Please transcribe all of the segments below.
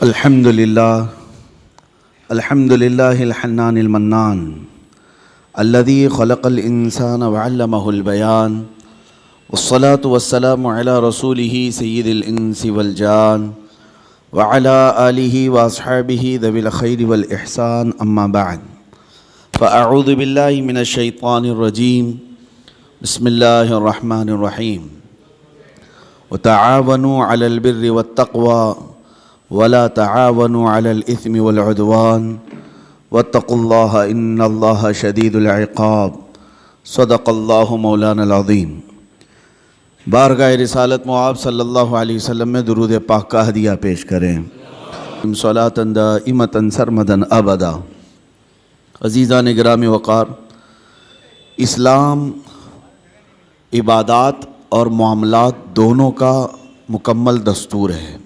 الحمد لله الحنان المنان الذي خلق الإنسان وعلمه البيان والصلاة والسلام على رسوله سيد الإنس والجان وعلى آله وأصحابه ذوي الخير والإحسان أما بعد فأعوذ بالله من الشيطان الرجيم بسم الله الرحمن الرحيم وتعاونوا على البر والتقوى ولا تعاونوا على الإثم والعدوان واتقوا الله إن الله شديد العقاب صدق الله مولانا العظیم۔ بارگاہ رسالت معاب صلی اللہ علیہ وسلم میں درود پاک کا ہدیہ پیش کریں۔ صلاۃ دائمۃ سرمدا ابدا۔ عزیزان گرامی وقار، اسلام عبادات اور معاملات دونوں کا مکمل دستور ہے۔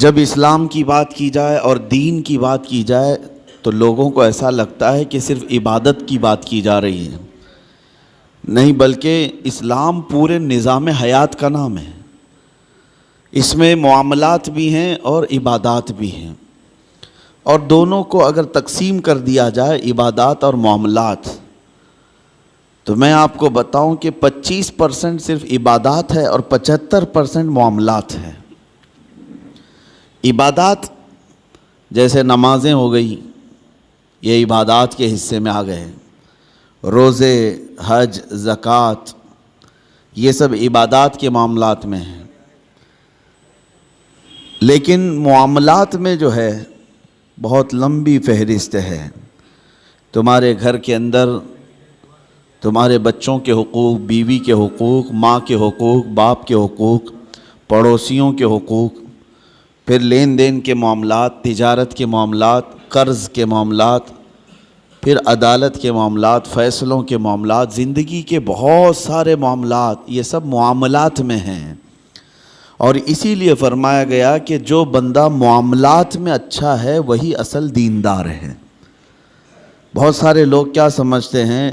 جب اسلام کی بات کی جائے اور دین کی بات کی جائے تو لوگوں کو ایسا لگتا ہے کہ صرف عبادت کی بات کی جا رہی ہے، نہیں بلکہ اسلام پورے نظام حیات کا نام ہے۔ اس میں معاملات بھی ہیں اور عبادات بھی ہیں، اور دونوں کو اگر تقسیم کر دیا جائے عبادات اور معاملات تو میں آپ کو بتاؤں کہ 25% صرف عبادات ہے اور 75% معاملات ہے۔ عبادات جیسے نمازیں ہو گئی، یہ عبادات کے حصے میں آ گئے ہیں۔ روزے، حج، زکوٰۃ، یہ سب عبادات کے معاملات میں ہیں۔ لیکن معاملات میں جو ہے بہت لمبی فہرست ہے۔ تمہارے گھر کے اندر تمہارے بچوں کے حقوق، بیوی کے حقوق، ماں کے حقوق، باپ کے حقوق، پڑوسیوں کے حقوق، پھر لین دین کے معاملات، تجارت کے معاملات، قرض کے معاملات، پھر عدالت کے معاملات، فیصلوں کے معاملات، زندگی کے بہت سارے معاملات، یہ سب معاملات میں ہیں۔ اور اسی لیے فرمایا گیا کہ جو بندہ معاملات میں اچھا ہے وہی اصل دیندار ہے۔ بہت سارے لوگ کیا سمجھتے ہیں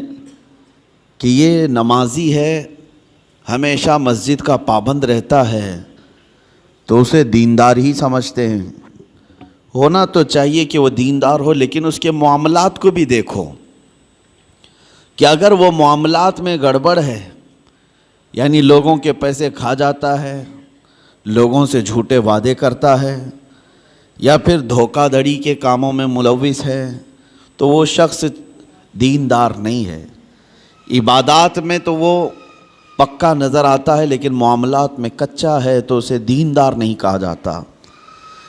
کہ یہ نمازی ہے، ہمیشہ مسجد کا پابند رہتا ہے تو اسے دیندار ہی سمجھتے ہیں۔ ہونا تو چاہیے کہ وہ دیندار ہو، لیکن اس کے معاملات کو بھی دیکھو کہ اگر وہ معاملات میں گڑبڑ ہے، یعنی لوگوں کے پیسے کھا جاتا ہے، لوگوں سے جھوٹے وعدے کرتا ہے، یا پھر دھوکہ دھڑی کے کاموں میں ملوث ہے، تو وہ شخص دیندار نہیں ہے۔ عبادات میں تو وہ پکا نظر آتا ہے، لیکن معاملات میں کچا ہے تو اسے دیندار نہیں کہا جاتا۔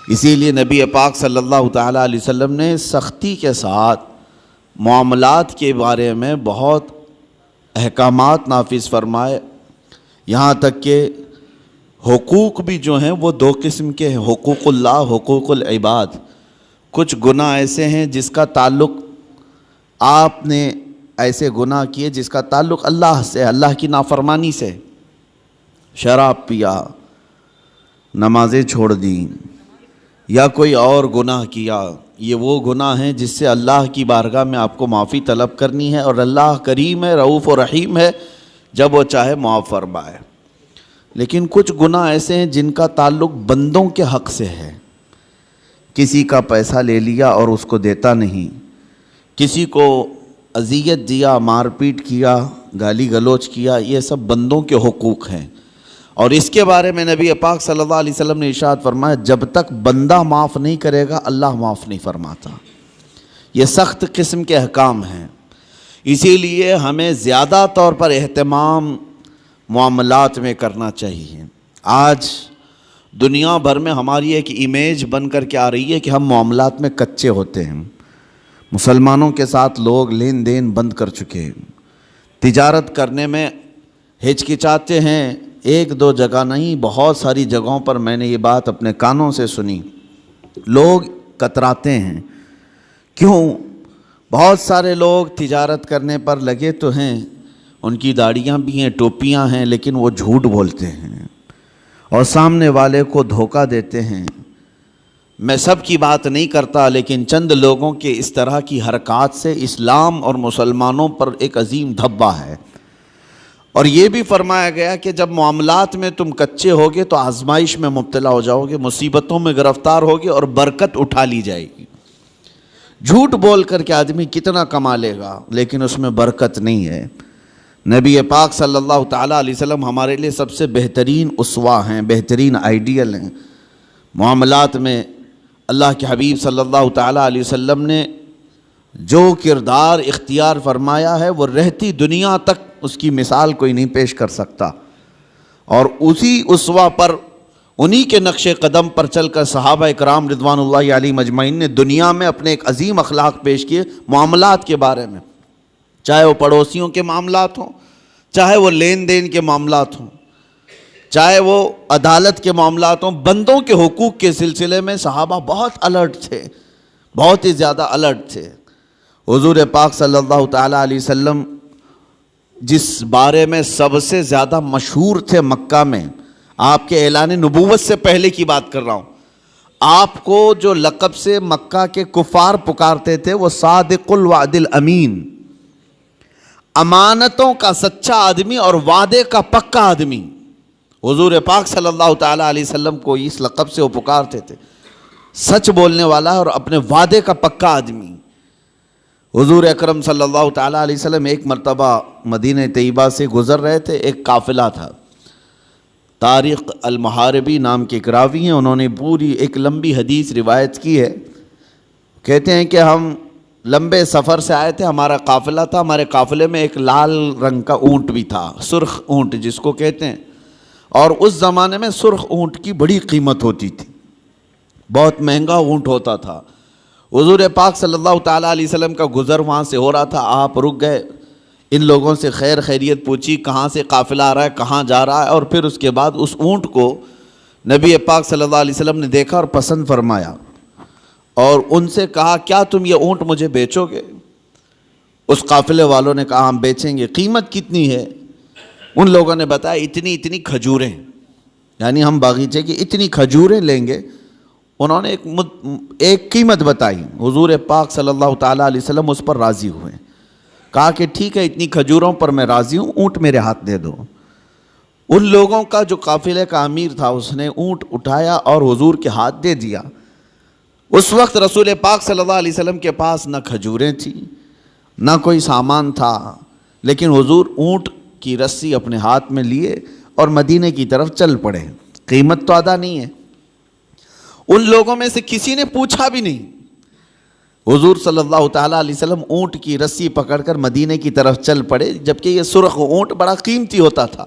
اسی لیے نبی پاک صلی اللہ تعالیٰ علیہ وسلم نے سختی کے ساتھ معاملات کے بارے میں بہت احکامات نافذ فرمائے، یہاں تک کہ حقوق بھی جو ہیں وہ دو قسم کے ہیں، حقوق اللہ، حقوق العباد۔ کچھ گناہ ایسے ہیں جس کا تعلق آپ نے ایسے گناہ کیے جس کا تعلق اللہ سے، اللہ کی نافرمانی سے، شراب پیا، نمازیں چھوڑ دیں، یا کوئی اور گناہ کیا، یہ وہ گناہ ہیں جس سے اللہ کی بارگاہ میں آپ کو معافی طلب کرنی ہے، اور اللہ کریم ہے، رؤوف و رحیم ہے، جب وہ چاہے معاف فرمائے۔ لیکن کچھ گناہ ایسے ہیں جن کا تعلق بندوں کے حق سے ہے۔ کسی کا پیسہ لے لیا اور اس کو دیتا نہیں، کسی کو اذیت دیا، مار پیٹ کیا، گالی گلوچ کیا، یہ سب بندوں کے حقوق ہیں۔ اور اس کے بارے میں نبی پاک صلی اللہ علیہ وسلم نے ارشاد فرمایا، جب تک بندہ معاف نہیں کرے گا اللہ معاف نہیں فرماتا۔ یہ سخت قسم کے احکام ہیں، اسی لیے ہمیں زیادہ طور پر اہتمام معاملات میں کرنا چاہیے۔ آج دنیا بھر میں ہماری ایک امیج بن کر کے آ رہی ہے کہ ہم معاملات میں کچے ہوتے ہیں۔ مسلمانوں کے ساتھ لوگ لین دین بند کر چکے ہیں، تجارت کرنے میں ہچکچاتے ہیں۔ ایک دو جگہ نہیں، بہت ساری جگہوں پر میں نے یہ بات اپنے کانوں سے سنی، لوگ کتراتے ہیں۔ کیوں؟ بہت سارے لوگ تجارت کرنے پر لگے تو ہیں، ان کی داڑیاں بھی ہیں، ٹوپیاں ہیں، لیکن وہ جھوٹ بولتے ہیں اور سامنے والے کو دھوکہ دیتے ہیں۔ میں سب کی بات نہیں کرتا، لیکن چند لوگوں کے اس طرح کی حرکات سے اسلام اور مسلمانوں پر ایک عظیم دھبہ ہے۔ اور یہ بھی فرمایا گیا کہ جب معاملات میں تم کچے ہوگے تو آزمائش میں مبتلا ہو جاؤ گے، مصیبتوں میں گرفتار ہوگے اور برکت اٹھا لی جائے گی۔ جھوٹ بول کر کے آدمی کتنا کما لے گا لیکن اس میں برکت نہیں ہے۔ نبی پاک صلی اللہ تعالیٰ علیہ وسلم ہمارے لیے سب سے بہترین اسوہ ہیں، بہترین آئیڈیل ہیں۔ معاملات میں اللہ کے حبیب صلی اللہ تعالیٰ علیہ وسلم نے جو کردار اختیار فرمایا ہے وہ رہتی دنیا تک اس کی مثال کوئی نہیں پیش کر سکتا، اور اسی اسوہ پر، انہی کے نقش قدم پر چل کر صحابہ اکرام رضوان اللہ علیہم اجمعین نے دنیا میں اپنے ایک عظیم اخلاق پیش کیے معاملات کے بارے میں، چاہے وہ پڑوسیوں کے معاملات ہوں، چاہے وہ لین دین کے معاملات ہوں، چاہے وہ عدالت کے معاملات ہوں، بندوں کے حقوق کے سلسلے میں صحابہ بہت الرٹ تھے، بہت ہی زیادہ الرٹ تھے۔ حضور پاک صلی اللہ تعالیٰ علیہ وسلم جس بارے میں سب سے زیادہ مشہور تھے مکہ میں، آپ کے اعلان نبوت سے پہلے کی بات کر رہا ہوں، آپ کو جو لقب سے مکہ کے کفار پکارتے تھے وہ صادق الوعد الامین، امانتوں کا سچا آدمی اور وعدے کا پکا آدمی۔ حضور پاک صلی اللہ تعالیٰ علیہ وسلم کو اس لقب سے وہ پکارتے تھے، سچ بولنے والا اور اپنے وعدے کا پکا آدمی۔ حضور اکرم صلی اللہ تعالیٰ علیہ وسلم ایک مرتبہ مدینہ طیبہ سے گزر رہے تھے، ایک قافلہ تھا، طارق المحاربی نام کے ایک راوی ہیں، انہوں نے پوری ایک لمبی حدیث روایت کی ہے۔ کہتے ہیں کہ ہم لمبے سفر سے آئے تھے، ہمارا قافلہ تھا، ہمارے قافلے میں ایک لال رنگ کا اونٹ بھی تھا، سرخ اونٹ جس کو کہتے ہیں، اور اس زمانے میں سرخ اونٹ کی بڑی قیمت ہوتی تھی، بہت مہنگا اونٹ ہوتا تھا۔ حضور پاک صلی اللہ تعالیٰ علیہ وسلم کا گزر وہاں سے ہو رہا تھا، آپ رک گئے، ان لوگوں سے خیر خیریت پوچھی، کہاں سے قافلہ آ رہا ہے، کہاں جا رہا ہے، اور پھر اس کے بعد اس اونٹ کو نبی پاک صلی اللہ علیہ وسلم نے دیکھا اور پسند فرمایا، اور ان سے کہا کیا تم یہ اونٹ مجھے بیچو گے؟ اس قافلے والوں نے کہا ہم بیچیں گے۔ قیمت کتنی ہے؟ ان لوگوں نے بتایا اتنی کھجوریں، یعنی ہم باغیچے کی اتنی کھجوریں لیں گے۔ انہوں نے ایک قیمت بتائی، حضور پاک صلی اللہ تعالیٰ علیہ وسلم اس پر راضی ہوئے، کہا کہ ٹھیک ہے اتنی کھجوروں پر میں راضی ہوں، اونٹ میرے ہاتھ دے دو۔ ان لوگوں کا جو قافلے کا امیر تھا اس نے اونٹ اٹھایا اور حضور کے ہاتھ دے دیا۔ اس وقت رسول پاک صلی اللہ علیہ وسلم کے پاس نہ کھجوریں تھیں، نہ کوئی سامان تھا، لیکن حضور اونٹ کی رسی اپنے ہاتھ میں لیے اور مدینے کی طرف چل پڑے۔ قیمت تو ادا نہیں ہے۔ ان لوگوں میں سے کسی نے پوچھا بھی نہیں۔ حضور صلی اللہ تعالیٰ علیہ وسلم اونٹ کی رسی پکڑ کر مدینے کی طرف چل پڑے، جبکہ یہ سرخ اونٹ بڑا قیمتی ہوتا تھا،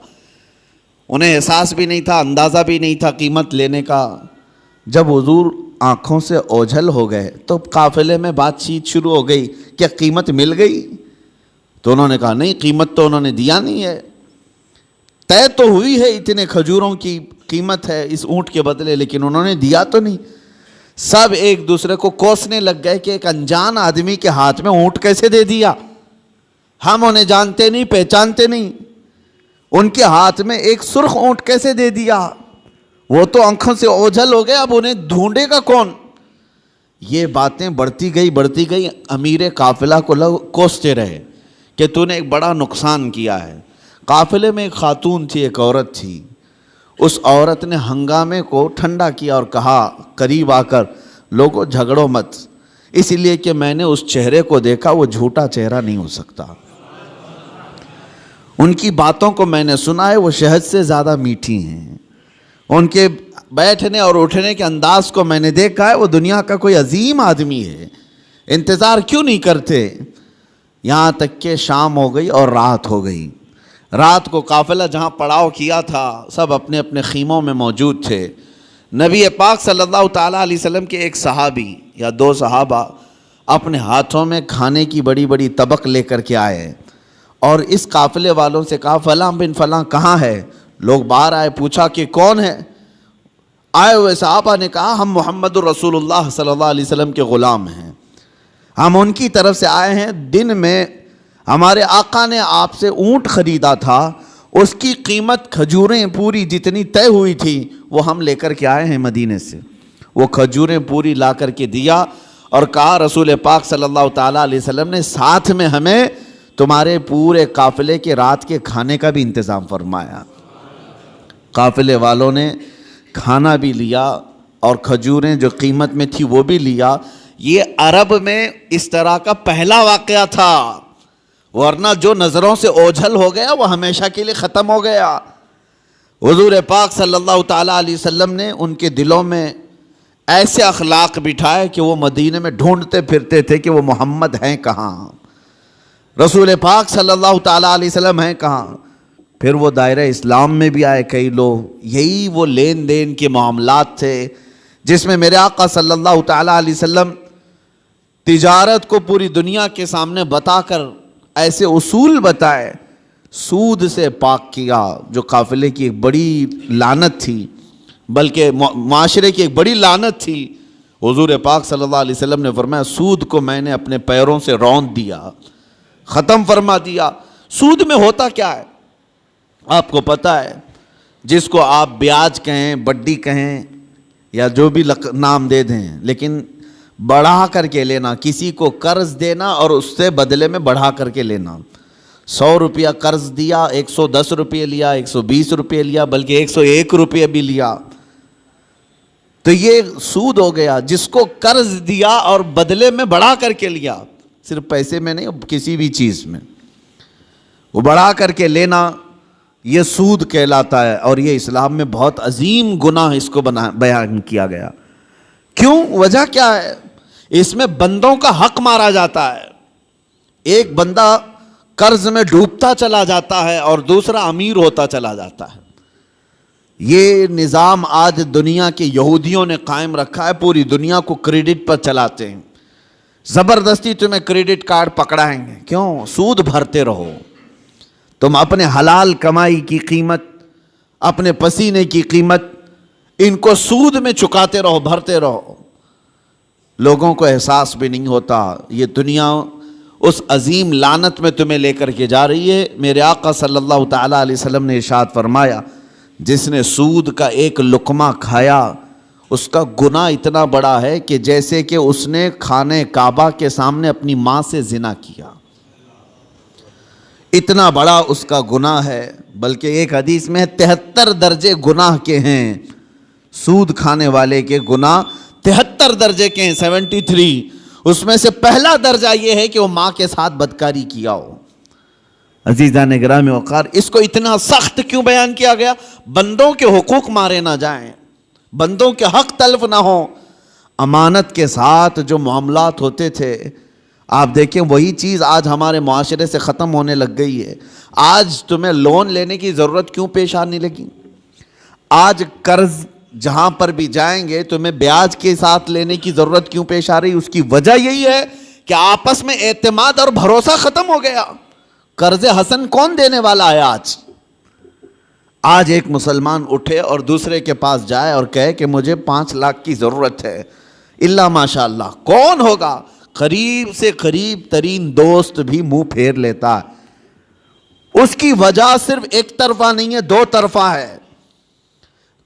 انہیں احساس بھی نہیں تھا، اندازہ بھی نہیں تھا قیمت لینے کا۔ جب حضور آنکھوں سے اوجھل ہو گئے تو قافلے میں بات چیت شروع ہو گئی، کیا قیمت مل گئی؟ تو انہوں نے کہا نہیں، قیمت تو انہوں نے دیا نہیں ہے، طے تو ہوئی ہے اتنے کھجوروں کی قیمت ہے اس اونٹ کے بدلے، لیکن انہوں نے دیا تو نہیں۔ سب ایک دوسرے کو کوسنے لگ گئے کہ ایک انجان آدمی کے ہاتھ میں اونٹ کیسے دے دیا، ہم انہیں جانتے نہیں، پہچانتے نہیں، ان کے ہاتھ میں ایک سرخ اونٹ کیسے دے دیا؟ وہ تو آنکھوں سے اوجھل ہو گئے، اب انہیں ڈھونڈے گا کون؟ یہ باتیں بڑھتی گئی، امیر قافلہ کو لوگ کوستے رہے کہ تو نے ایک بڑا نقصان کیا ہے۔ قافلے میں ایک خاتون تھی، ایک عورت تھی، اس عورت نے ہنگامے کو ٹھنڈا کیا اور کہا قریب آ کر، لوگوں جھگڑو مت، اس لیے کہ میں نے اس چہرے کو دیکھا، وہ جھوٹا چہرہ نہیں ہو سکتا، ان کی باتوں کو میں نے سنا ہے، وہ شہد سے زیادہ میٹھی ہیں، ان کے بیٹھنے اور اٹھنے کے انداز کو میں نے دیکھا ہے، وہ دنیا کا کوئی عظیم آدمی ہے، انتظار کیوں نہیں کرتے؟ یہاں تک کہ شام ہو گئی اور رات ہو گئی۔ رات کو قافلہ جہاں پڑاؤ کیا تھا سب اپنے اپنے خیموں میں موجود تھے۔ نبی پاک صلی اللہ تعالیٰ علیہ وسلم کے ایک صحابی یا دو صحابہ اپنے ہاتھوں میں کھانے کی بڑی بڑی طبق لے کر کے آئے اور اس قافلے والوں سے کہا فلاں بن فلاں کہاں ہے؟ لوگ باہر آئے، پوچھا کہ کون ہے؟ آئے ہوئے صحابہ نے کہا ہم محمد الرسول اللہ صلی اللہ علیہ وسلم کے غلام ہیں، ہم ان کی طرف سے آئے ہیں، دن میں ہمارے آقا نے آپ سے اونٹ خریدا تھا، اس کی قیمت کھجوریں پوری جتنی طے ہوئی تھی وہ ہم لے کر کے آئے ہیں مدینے سے۔ وہ کھجوریں پوری لا کر کے دیا اور کہا رسول پاک صلی اللہ تعالیٰ علیہ وسلم نے ساتھ میں ہمیں تمہارے پورے قافلے کے رات کے کھانے کا بھی انتظام فرمایا. قافلے والوں نے کھانا بھی لیا اور کھجوریں جو قیمت میں تھی وہ بھی لیا. یہ عرب میں اس طرح کا پہلا واقعہ تھا، ورنہ جو نظروں سے اوجھل ہو گیا وہ ہمیشہ کے لیے ختم ہو گیا. حضور پاک صلی اللہ تعالیٰ علیہ وسلم نے ان کے دلوں میں ایسے اخلاق بٹھائے کہ وہ مدینے میں ڈھونڈتے پھرتے تھے کہ وہ محمد ہیں کہاں، رسول پاک صلی اللہ تعالیٰ علیہ وسلم ہیں کہاں. پھر وہ دائرہ اسلام میں بھی آئے کئی لوگ. یہی وہ لین دین کے معاملات تھے جس میں میرے آقا صلی اللہ تعالیٰ علیہ وسلم تجارت کو پوری دنیا کے سامنے بتا کر ایسے اصول بتائے. سود سے پاک کیا جو قافلے کی ایک بڑی لعنت تھی، بلکہ معاشرے کی ایک بڑی لعنت تھی. حضور پاک صلی اللہ علیہ وسلم نے فرمایا سود کو میں نے اپنے پیروں سے روند دیا، ختم فرما دیا. سود میں ہوتا کیا ہے آپ کو پتہ ہے؟ جس کو آپ بیاج کہیں، بڈی کہیں یا جو بھی نام دے دیں، لیکن بڑھا کر کے لینا، کسی کو قرض دینا اور اس سے بدلے میں بڑھا کر کے لینا. 100 روپیہ قرض دیا، 110 روپے لیا، 120 روپے لیا، بلکہ 101 روپے بھی لیا، تو یہ سود ہو گیا. جس کو قرض دیا اور بدلے میں بڑھا کر کے لیا، صرف پیسے میں نہیں، کسی بھی چیز میں وہ بڑھا کر کے لینا، یہ سود کہلاتا ہے. اور یہ اسلام میں بہت عظیم گناہ اس کو بیان کیا گیا. کیوں؟ وجہ کیا ہے؟ اس میں بندوں کا حق مارا جاتا ہے. ایک بندہ قرض میں ڈوبتا چلا جاتا ہے اور دوسرا امیر ہوتا چلا جاتا ہے. یہ نظام آج دنیا کے یہودیوں نے قائم رکھا ہے. پوری دنیا کو کریڈٹ پر چلاتے ہیں. زبردستی تمہیں کریڈٹ کارڈ پکڑائیں گے. کیوں؟ سود بھرتے رہو. تم اپنے حلال کمائی کی قیمت، اپنے پسینے کی قیمت ان کو سود میں چکاتے رہو، بھرتے رہو. لوگوں کو احساس بھی نہیں ہوتا. یہ دنیا اس عظیم لعنت میں تمہیں لے کر کے جا رہی ہے. میرے آقا صلی اللہ تعالیٰ علیہ وسلم نے ارشاد فرمایا جس نے سود کا ایک لقمہ کھایا اس کا گناہ اتنا بڑا ہے کہ جیسے کہ اس نے خانہ کعبہ کے سامنے اپنی ماں سے زنا کیا. اتنا بڑا اس کا گناہ ہے. بلکہ ایک حدیث میں 73 درجے گناہ کے ہیں. سود کھانے والے کے گناہ 73 درجے کے ہیں، 73. اس میں سے پہلا درجہ یہ ہے کہ وہ ماں کے ساتھ بدکاری کیا ہو. عزیزان گرامی وقار، اس کو اتنا سخت کیوں بیان کیا گیا؟ بندوں کے حقوق مارے نہ جائیں، بندوں کے حق تلف نہ ہوں. امانت کے ساتھ جو معاملات ہوتے تھے، آپ دیکھیں وہی چیز آج ہمارے معاشرے سے ختم ہونے لگ گئی ہے. آج تمہیں لون لینے کی ضرورت کیوں پیش آنے لگی؟ آج قرض جہاں پر بھی جائیں گے تمہیں بیاج کے ساتھ لینے کی ضرورت کیوں پیش آ رہی؟ اس کی وجہ یہی ہے کہ آپس میں اعتماد اور بھروسہ ختم ہو گیا. قرض حسن کون دینے والا ہے آج ایک مسلمان اٹھے اور دوسرے کے پاس جائے اور کہے کہ مجھے 5 لاکھ کی ضرورت ہے، اللہ ماشاء اللہ کون ہوگا؟ قریب سے قریب ترین دوست بھی منہ پھیر لیتا ہے. اس کی وجہ صرف ایک طرفہ نہیں ہے، 2 طرفہ ہے.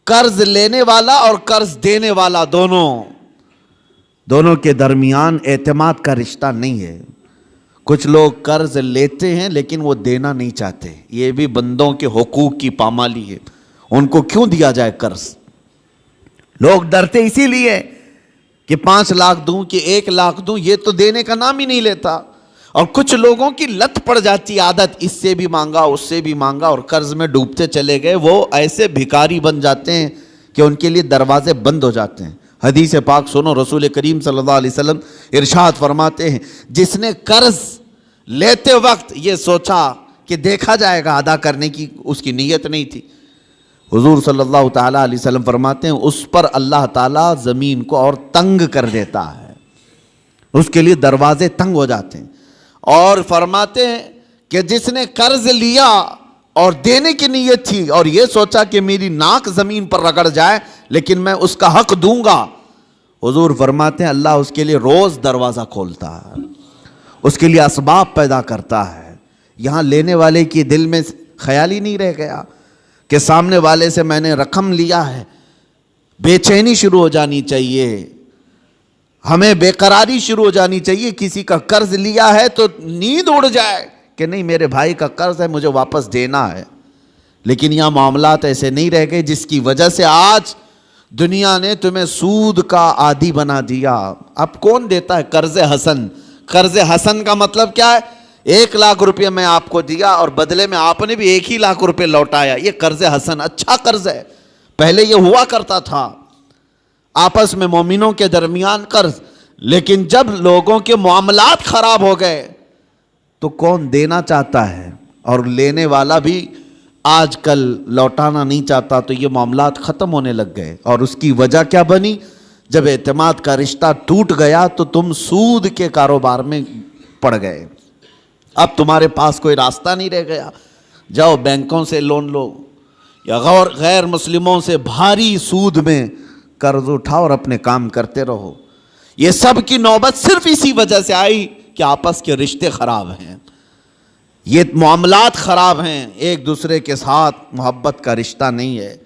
قرض لینے والا اور قرض دینے والا دونوں کے درمیان اعتماد کا رشتہ نہیں ہے. کچھ لوگ قرض لیتے ہیں لیکن وہ دینا نہیں چاہتے. یہ بھی بندوں کے حقوق کی پامالی ہے. ان کو کیوں دیا جائے قرض؟ لوگ ڈرتے اسی لیے کہ 5 لاکھ دوں کہ 1 لاکھ دوں، یہ تو دینے کا نام ہی نہیں لیتا. اور کچھ لوگوں کی لت پڑ جاتی عادت، اس سے بھی مانگا اس سے بھی مانگا اور قرض میں ڈوبتے چلے گئے. وہ ایسے بھکاری بن جاتے ہیں کہ ان کے لیے دروازے بند ہو جاتے ہیں. حدیث پاک سنو، رسول کریم صلی اللہ علیہ وسلم ارشاد فرماتے ہیں جس نے قرض لیتے وقت یہ سوچا کہ دیکھا جائے گا، ادا کرنے کی اس کی نیت نہیں تھی، حضور صلی اللہ تعالیٰ علیہ وسلم فرماتے ہیں اس پر اللہ تعالیٰ زمین کو اور تنگ کر دیتا ہے، اس کے لیے دروازے تنگ ہو جاتے ہیں. اور فرماتے ہیں کہ جس نے قرض لیا اور دینے کی نیت تھی اور یہ سوچا کہ میری ناک زمین پر رگڑ جائے لیکن میں اس کا حق دوں گا، حضور فرماتے ہیں اللہ اس کے لیے روز دروازہ کھولتا ہے، اس کے لیے اسباب پیدا کرتا ہے. یہاں لینے والے کی دل میں خیال ہی نہیں رہ گیا کہ سامنے والے سے میں نے رقم لیا ہے. بے چینی شروع ہو جانی چاہیے، ہمیں بے قراری شروع ہو جانی چاہیے. کسی کا قرض لیا ہے تو نیند اڑ جائے کہ نہیں میرے بھائی کا قرض ہے مجھے واپس دینا ہے. لیکن یہاں معاملات ایسے نہیں رہ گئے جس کی وجہ سے آج دنیا نے تمہیں سود کا عادی بنا دیا. اب کون دیتا ہے قرض حسن؟ قرض حسن کا مطلب کیا ہے؟ 1,00,000 روپیہ میں آپ کو دیا اور بدلے میں آپ نے بھی 1,00,000 روپے لوٹایا. یہ قرض حسن اچھا قرض ہے. پہلے یہ ہوا کرتا تھا آپس میں مومنوں کے درمیان قرض. لیکن جب لوگوں کے معاملات خراب ہو گئے تو کون دینا چاہتا ہے اور لینے والا بھی آج کل لوٹانا نہیں چاہتا. تو یہ معاملات ختم ہونے لگ گئے. اور اس کی وجہ کیا بنی؟ جب اعتماد کا رشتہ ٹوٹ گیا تو تم سود کے کاروبار میں پڑ گئے. اب تمہارے پاس کوئی راستہ نہیں رہ گیا. جاؤ بینکوں سے لون لو یا غیر مسلموں سے بھاری سود میں قرض اٹھاؤ اور اپنے کام کرتے رہو. یہ سب کی نوبت صرف اسی وجہ سے آئی کہ آپس کے رشتے خراب ہیں, یہ معاملات خراب ہیں, ایک دوسرے کے ساتھ محبت کا رشتہ نہیں ہے.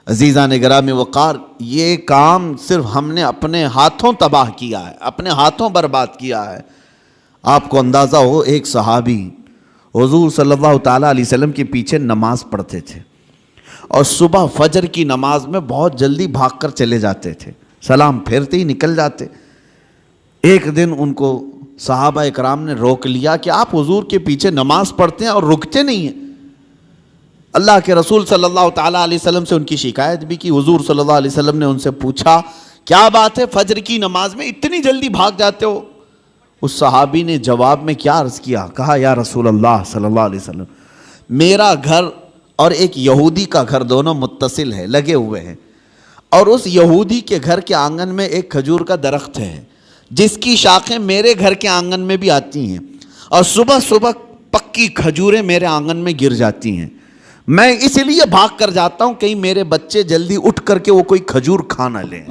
عزیزان گرامی وقار, یہ کام صرف ہم نے اپنے ہاتھوں تباہ کیا ہے, اپنے ہاتھوں برباد کیا ہے. آپ کو اندازہ ہو, ایک صحابی حضور صلی اللہ تعالیٰ علیہ وسلم کے پیچھے نماز پڑھتے تھے اور صبح فجر کی نماز میں بہت جلدی بھاگ کر چلے جاتے تھے, سلام پھیرتے ہی نکل جاتے. ایک دن ان کو صحابہ اکرام نے روک لیا کہ آپ حضور کے پیچھے نماز پڑھتے ہیں اور رکتے نہیں ہیں. اللہ کے رسول صلی اللہ تعالیٰ علیہ وسلم سے ان کی شکایت بھی کی. حضور صلی اللہ علیہ وسلم نے ان سے پوچھا کیا بات ہے, فجر کی نماز میں اتنی جلدی بھاگ جاتے ہو؟ اس صحابی نے جواب میں کیا عرض کیا, کہا یا رسول اللہ صلی اللہ علیہ وسلم, میرا گھر اور ایک یہودی کا گھر دونوں متصل ہے, لگے ہوئے ہیں, اور اس یہودی کے گھر کے آنگن میں ایک کھجور کا درخت ہے جس کی شاخیں میرے گھر کے آنگن میں بھی آتی ہیں, اور صبح صبح پکی کھجوریں میرے آنگن میں گر جاتی ہیں. میں اس لیے بھاگ کر جاتا ہوں کہیں میرے بچے جلدی اٹھ کر کے وہ کوئی کھجور کھا نہ لیں.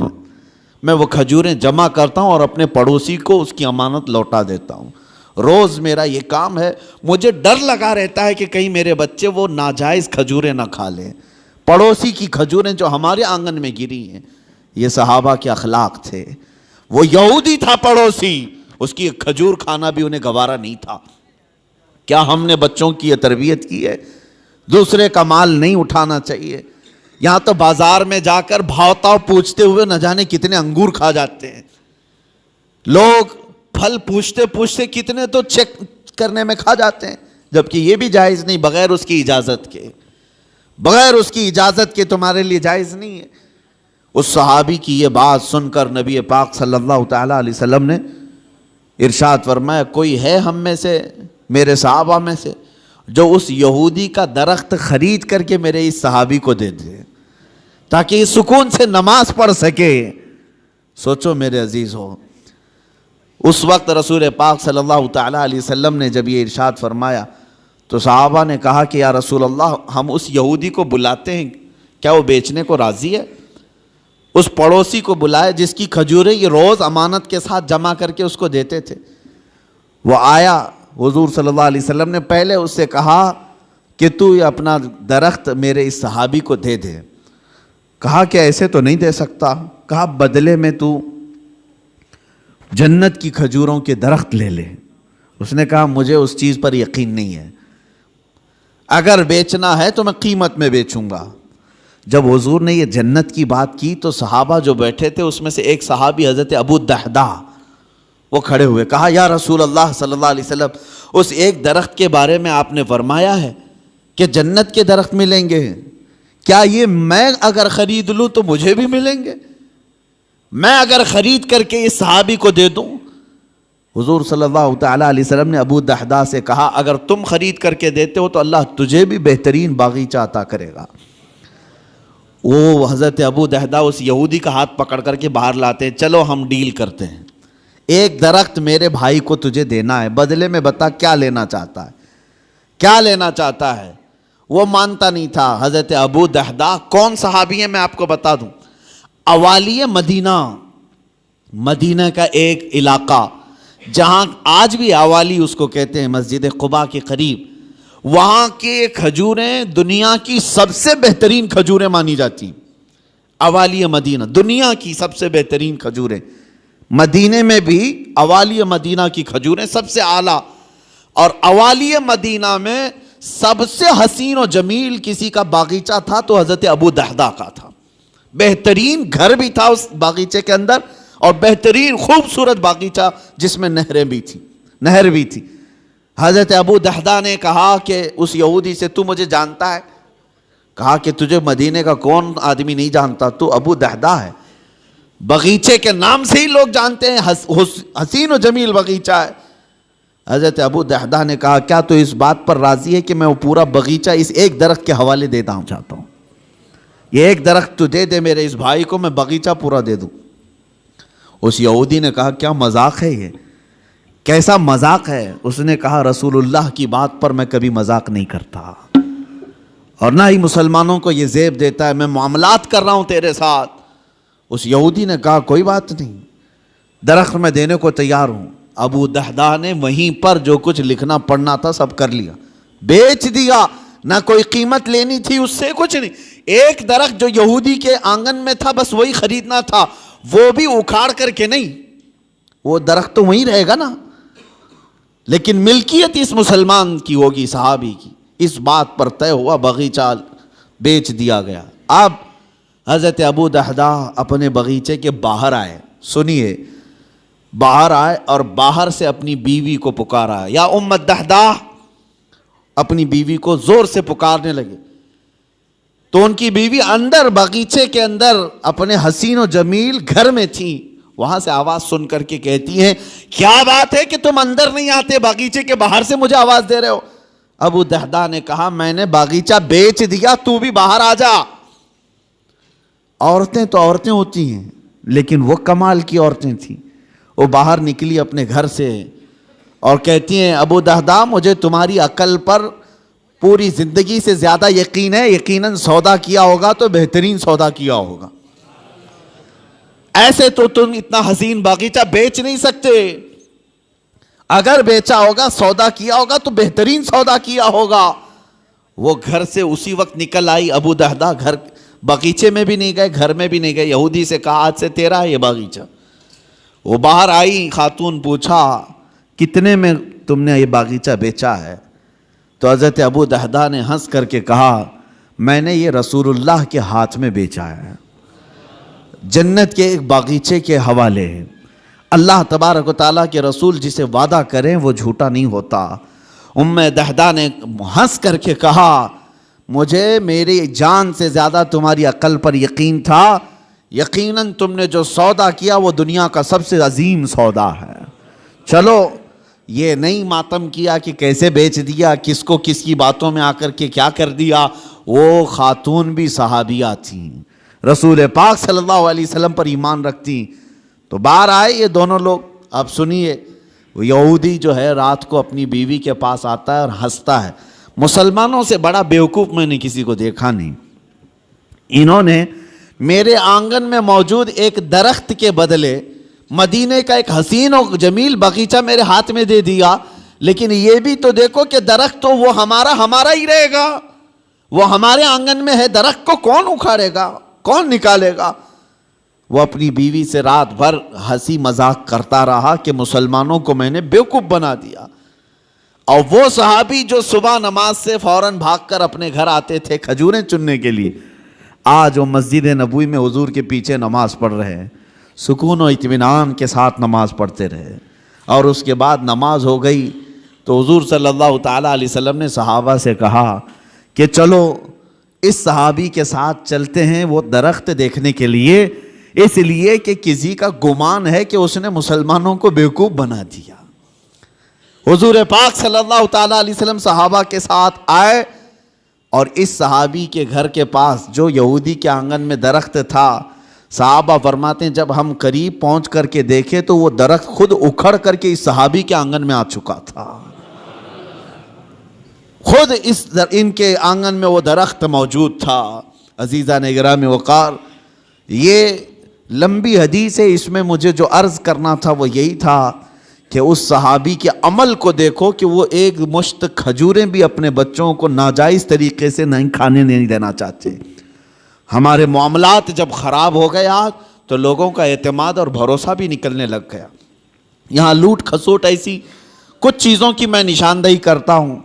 میں وہ کھجوریں جمع کرتا ہوں اور اپنے پڑوسی کو اس کی امانت لوٹا دیتا ہوں. روز میرا یہ کام ہے. مجھے ڈر لگا رہتا ہے کہ کہیں میرے بچے وہ ناجائز کھجوریں نہ کھا لیں, پڑوسی کی کھجوریں جو ہمارے آنگن میں گری ہیں. یہ صحابہ کے اخلاق تھے. وہ یہودی تھا پڑوسی, اس کی کھجور کھانا بھی انہیں گوارا نہیں تھا. کیا ہم نے بچوں کی یہ تربیت کی ہے؟ دوسرے کا مال نہیں اٹھانا چاہیے. یہاں تو بازار میں جا کر بھاؤ تاؤ پوچھتے ہوئے نہ جانے کتنے انگور کھا جاتے ہیں لوگ. پھل پوچھتے پوچھتے کتنے تو چیک کرنے میں کھا جاتے ہیں, جبکہ یہ بھی جائز نہیں, بغیر اس کی اجازت کے, بغیر اس کی اجازت کے تمہارے لیے جائز نہیں ہے. اس صحابی کی یہ بات سن کر نبی پاک صلی اللہ تعالیٰ علیہ وسلم نے ارشاد فرمایا, کوئی ہے ہم میں سے, میرے صحابہ میں سے, جو اس یہودی کا درخت خرید کر کے میرے اس صحابی کو دے دے تاکہ یہ سکون سے نماز پڑھ سکے. سوچو میرے عزیز ہو, اس وقت رسول پاک صلی اللہ تعالیٰ علیہ وسلم نے جب یہ ارشاد فرمایا تو صحابہ نے کہا کہ یا رسول اللہ, ہم اس یہودی کو بلاتے ہیں, کیا وہ بیچنے کو راضی ہے؟ اس پڑوسی کو بلائے جس کی کھجوریں یہ روز امانت کے ساتھ جمع کر کے اس کو دیتے تھے. وہ آیا, حضور صلی اللہ علیہ وسلم نے پہلے اس سے کہا کہ تو یہ اپنا درخت میرے اس صحابی کو دے دے. کہا کہ ایسے تو نہیں دے سکتا. کہا بدلے میں تو جنت کی کھجوروں کے درخت لے لے. اس نے کہا مجھے اس چیز پر یقین نہیں ہے, اگر بیچنا ہے تو میں قیمت میں بیچوں گا. جب حضور نے یہ جنت کی بات کی تو صحابہ جو بیٹھے تھے اس میں سے ایک صحابی حضرت ابو الدحداء وہ کھڑے ہوئے, کہا یا رسول اللہ صلی اللہ علیہ وسلم, اس ایک درخت کے بارے میں آپ نے فرمایا ہے کہ جنت کے درخت ملیں گے, کیا یہ میں اگر خرید لوں تو مجھے بھی ملیں گے؟ میں اگر خرید کر کے اس صحابی کو دے دوں؟ حضور صلی اللہ تعالیٰ علیہ وسلم نے ابو الدحداء سے کہا اگر تم خرید کر کے دیتے ہو تو اللہ تجھے بھی بہترین باغیچہ عطا کرے گا. وہ حضرت ابو الدحداء اس یہودی کا ہاتھ پکڑ کر کے باہر لاتے ہیں, چلو ہم ڈیل کرتے ہیں, ایک درخت میرے بھائی کو تجھے دینا ہے, بدلے میں بتا کیا لینا چاہتا ہے, کیا لینا چاہتا ہے. وہ مانتا نہیں تھا. حضرت ابو الدحداء کون صحابی ہیں میں آپ کو بتا دوں, اوالی مدینہ, مدینہ کا ایک علاقہ جہاں آج بھی اوالی اس کو کہتے ہیں, مسجد قباء کے قریب, وہاں کے کھجوریں دنیا کی سب سے بہترین کھجوریں مانی جاتی ہیں. اوالی مدینہ دنیا کی سب سے بہترین کھجوریں, مدینے میں بھی اوالی مدینہ کی کھجوریں سب سے اعلیٰ. اور اوالی مدینہ میں سب سے حسین و جمیل کسی کا باغیچہ تھا تو حضرت ابو دحدہ کا تھا. بہترین گھر بھی تھا اس باغیچے کے اندر اور بہترین خوبصورت باغیچہ جس میں نہر بھی تھی. حضرت ابو دحدہ نے کہا کہ اس یہودی سے تو مجھے جانتا ہے؟ کہا کہ تجھے مدینے کا کون آدمی نہیں جانتا، تو ابو دحدہ ہے. باغیچے کے نام سے ہی لوگ جانتے ہیں، حسین و جمیل باغیچہ ہے. حضرت ابو دحدہ نے کہا کیا تو اس بات پر راضی ہے کہ میں وہ پورا باغیچہ اس ایک درخت کے حوالے دیتا ہوں چاہتا ہوں، یہ ایک درخت تو دے دے میرے اس بھائی کو، میں باغیچہ پورا دے دوں. اس یہودی نے کہا کیا مذاق ہے، یہ کیسا مذاق ہے؟ اس نے کہا رسول اللہ کی بات پر میں کبھی مذاق نہیں کرتا اور نہ ہی مسلمانوں کو یہ زیب دیتا ہے، میں معاملات کر رہا ہوں تیرے ساتھ. اس یہودی نے کہا کوئی بات نہیں، درخت میں دینے کو تیار ہوں. ابو دحدہ نے وہیں پر جو کچھ لکھنا پڑھنا تھا سب کر لیا، بیچ دیا، نہ کوئی قیمت لینی تھی اس سے، کچھ نہیں. ایک درخت جو یہودی کے آنگن میں تھا بس وہی خریدنا تھا، وہ بھی اکھاڑ کر کے نہیں، وہ درخت تو وہیں رہے گا نا، لیکن ملکیت اس مسلمان کی ہوگی، صحابی کی. اس بات پر طے ہوا، باغیچہ بیچ دیا گیا. اب حضرت ابو دحدہ اپنے باغیچے کے باہر آئے، سنیے، باہر آئے اور باہر سے اپنی بیوی کو پکارا، یا ام الدحدہ، اپنی بیوی کو زور سے پکارنے لگے. تو ان کی بیوی اندر باغیچے کے اندر اپنے حسین و جمیل گھر میں تھی. وہاں سے آواز سن کر کے کہتی ہیں کیا بات ہے کہ تم اندر نہیں آتے، باغیچے کے باہر سے مجھے آواز دے رہے ہو؟ ابو دحدہ نے کہا میں نے باغیچہ بیچ دیا، تو بھی باہر آ جا. عورتیں تو عورتیں ہوتی ہیں، لیکن وہ کمال کی عورتیں تھیں. وہ باہر نکلی اپنے گھر سے اور کہتی ہیں ابو دحدہ مجھے تمہاری عقل پر پوری زندگی سے زیادہ یقین ہے، یقیناً سودا کیا ہوگا تو بہترین سودا کیا ہوگا، ایسے تو تم اتنا حسین باغیچہ بیچ نہیں سکتے، اگر بیچا ہوگا سودا کیا ہوگا تو بہترین سودا کیا ہوگا. وہ گھر سے اسی وقت نکل آئی. ابو دحدہ گھر باغیچے میں بھی نہیں گئے، گھر میں بھی نہیں گئے. یہودی سے کہا آج سے تیرا ہے یہ باغیچہ. وہ باہر آئی، خاتون پوچھا کتنے میں تم نے یہ باغیچہ بیچا ہے؟ تو حضرت ابو دحدہ نے ہنس کر کے کہا میں نے یہ رسول اللہ کے ہاتھ میں بیچا ہے، جنت کے ایک باغیچے کے حوالے. اللہ تبارک و تعالیٰ کے رسول جسے وعدہ کریں وہ جھوٹا نہیں ہوتا. ام دحدہ نے ہنس کر کے کہا مجھے میری جان سے زیادہ تمہاری عقل پر یقین تھا، یقیناً تم نے جو سودا کیا وہ دنیا کا سب سے عظیم سودا ہے. چلو یہ نہیں ماتم کیا کہ کیسے بیچ دیا، کس کو کس کی باتوں میں آ کر کے کیا کر دیا. وہ خاتون بھی صحابیہ تھیں، رسول پاک صلی اللہ علیہ وسلم پر ایمان رکھتی. تو باہر آئے یہ دونوں لوگ. اب سنیے، وہ یہودی جو ہے رات کو اپنی بیوی کے پاس آتا ہے اور ہنستا ہے. مسلمانوں سے بڑا بیوقوف میں نے کسی کو دیکھا نہیں. انہوں نے میرے آنگن میں موجود ایک درخت کے بدلے مدینے کا ایک حسین و جمیل باغیچہ میرے ہاتھ میں دے دیا. لیکن یہ بھی تو دیکھو کہ درخت تو وہ ہمارا ہی رہے گا، وہ ہمارے آنگن میں ہے، درخت کو کون اکھاڑے گا، کون نکالے گا. وہ اپنی بیوی سے رات بھر ہنسی مذاق کرتا رہا کہ مسلمانوں کو میں نے بیوقوف بنا دیا. اور وہ صحابی جو صبح نماز سے فوراً بھاگ کر اپنے گھر آتے تھے کھجوریں چننے کے لیے، آج وہ مسجد نبوی میں حضور کے پیچھے نماز پڑھ رہے ہیں، سکون و اطمینان کے ساتھ نماز پڑھتے رہے. اور اس کے بعد نماز ہو گئی تو حضور صلی اللہ تعالیٰ علیہ وسلم نے صحابہ سے کہا کہ چلو اس صحابی کے ساتھ چلتے ہیں وہ درخت دیکھنے کے لیے، اس لیے کہ کسی کا گمان ہے کہ اس نے مسلمانوں کو بیوقوف بنا دیا. حضور پاک صلی اللہ تعالیٰ علیہ وسلم صحابہ کے ساتھ آئے اور اس صحابی کے گھر کے پاس جو یہودی کے آنگن میں درخت تھا، صحابہ فرماتے ہیں جب ہم قریب پہنچ کر کے دیکھے تو وہ درخت خود اکھڑ کر کے اس صحابی کے آنگن میں آ چکا تھا. خود ان کے آنگن میں وہ درخت موجود تھا. عزیزان گرامی وقار، یہ لمبی حدیث ہے، اس میں مجھے جو عرض کرنا تھا وہ یہی تھا کہ اس صحابی کے عمل کو دیکھو کہ وہ ایک مشت کھجوریں بھی اپنے بچوں کو ناجائز طریقے سے نہیں کھانے نہیں دینا چاہتے. ہمارے معاملات جب خراب ہو گیا تو لوگوں کا اعتماد اور بھروسہ بھی نکلنے لگ گیا. یہاں لوٹ کھسوٹ ایسی کچھ چیزوں کی میں نشاندہی کرتا ہوں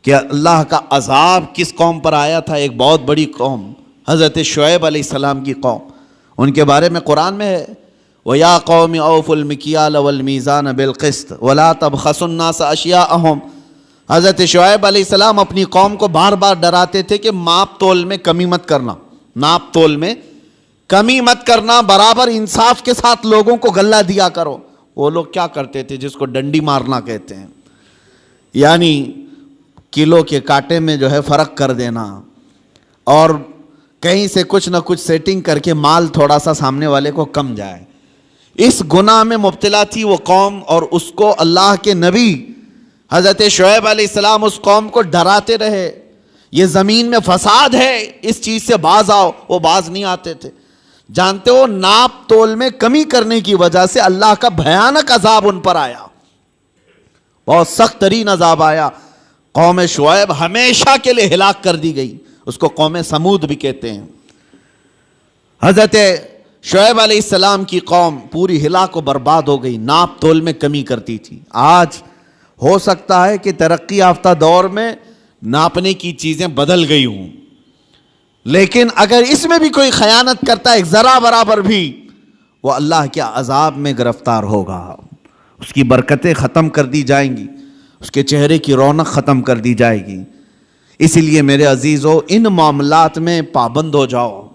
کہ اللہ کا عذاب کس قوم پر آیا تھا. ایک بہت بڑی قوم حضرت شعیب علیہ السلام کی قوم, ان کے بارے میں قرآن میں ہے وَيَا قَوْمِ أَوْفُوا الْمِكْيَالَ وَالْمِيزَانَ بِالْقِسْطِ وَلَا تَبْخَسُوا النَّاسَ أَشْيَاءَهُمْ. حضرت شعیب علیہ السلام اپنی قوم کو بار بار ڈراتے تھے کہ ماپ تول میں کمی مت کرنا, ناپ تول میں کمی مت کرنا, برابر انصاف کے ساتھ لوگوں کو غلہ دیا کرو. وہ لوگ کیا کرتے تھے جس کو ڈنڈی مارنا کہتے ہیں, یعنی کلو کے کانٹے میں جو ہے فرق کر دینا, اور کہیں سے کچھ نہ کچھ سیٹنگ کر کے مال تھوڑا سا سامنے والے کو کم جائے. اس گناہ میں مبتلا تھی وہ قوم, اور اس کو اللہ کے نبی حضرت شعیب علیہ السلام اس قوم کو ڈراتے رہے یہ زمین میں فساد ہے, اس چیز سے باز آؤ. وہ باز نہیں آتے تھے. جانتے ہو ناپ تول میں کمی کرنے کی وجہ سے اللہ کا بھیانک عذاب ان پر آیا, بہت سخت ترین عذاب آیا. قوم شعیب ہمیشہ کے لیے ہلاک کر دی گئی, اس کو قوم سمود بھی کہتے ہیں. حضرت شعیب علیہ السلام کی قوم پوری ہلاک و برباد ہو گئی, ناپ تول میں کمی کرتی تھی. آج ہو سکتا ہے کہ ترقی یافتہ دور میں ناپنے کی چیزیں بدل گئی ہوں, لیکن اگر اس میں بھی کوئی خیانت کرتا ہے ایک ذرا برابر بھی, وہ اللہ کے عذاب میں گرفتار ہوگا. اس کی برکتیں ختم کر دی جائیں گی, اس کے چہرے کی رونق ختم کر دی جائے گی. اسی لیے میرے عزیزو ان معاملات میں پابند ہو جاؤ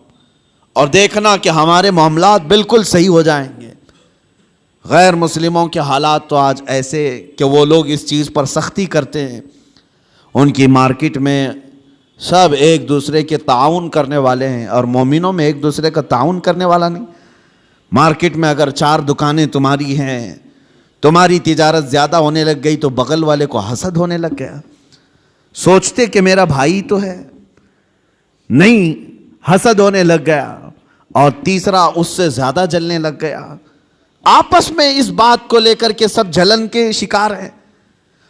اور دیکھنا کہ ہمارے معاملات بالکل صحیح ہو جائیں گے. غیر مسلموں کے حالات تو آج ایسے کہ وہ لوگ اس چیز پر سختی کرتے ہیں. ان کی مارکیٹ میں سب ایک دوسرے کے تعاون کرنے والے ہیں, اور مومنوں میں ایک دوسرے کا تعاون کرنے والا نہیں. مارکیٹ میں اگر 4 دکانیں تمہاری ہیں, تمہاری تجارت زیادہ ہونے لگ گئی تو بغل والے کو حسد ہونے لگ گیا. سوچتے کہ میرا بھائی تو ہے, نہیں, حسد ہونے لگ گیا. اور تیسرا اس سے زیادہ جلنے لگ گیا. آپس میں اس بات کو لے کر کے سب جلن کے شکار ہیں.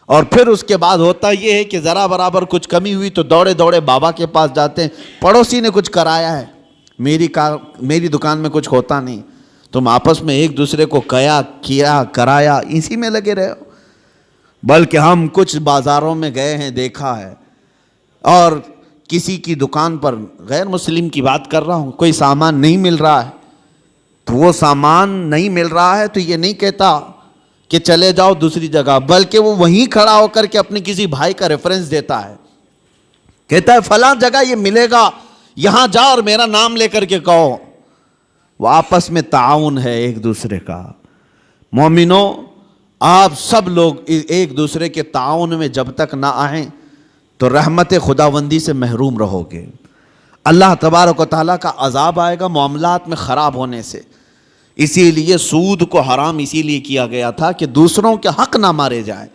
اور پھر اس کے بعد ہوتا یہ ہے کہ ذرا برابر کچھ کمی ہوئی تو دوڑے دوڑے بابا کے پاس جاتے ہیں, پڑوسی نے کچھ کرایا ہے, میری دکان میں کچھ ہوتا نہیں. تم آپس میں ایک دوسرے کو کیا کرایا اسی میں لگے رہے ہو. بلکہ ہم کچھ بازاروں میں گئے ہیں, دیکھا ہے, اور کسی کی دکان پر, غیر مسلم کی بات کر رہا ہوں, کوئی سامان نہیں مل رہا ہے, تو وہ سامان نہیں مل رہا ہے تو یہ نہیں کہتا کہ چلے جاؤ دوسری جگہ, بلکہ وہ وہیں کھڑا ہو کر کے اپنے کسی بھائی کا ریفرنس دیتا ہے, کہتا ہے فلاں جگہ یہ ملے گا, یہاں جاؤ اور میرا نام لے کر کے کہو. وہ آپس میں تعاون ہے ایک دوسرے کا. مومنوں, آپ سب لوگ ایک دوسرے کے تعاون میں جب تک نہ آئیں تو رحمت خداوندی سے محروم رہو گے. اللہ تبارک و تعالیٰ کا عذاب آئے گا معاملات میں خراب ہونے سے. اسی لیے سود کو حرام اسی لیے کیا گیا تھا کہ دوسروں کے حق نہ مارے جائیں.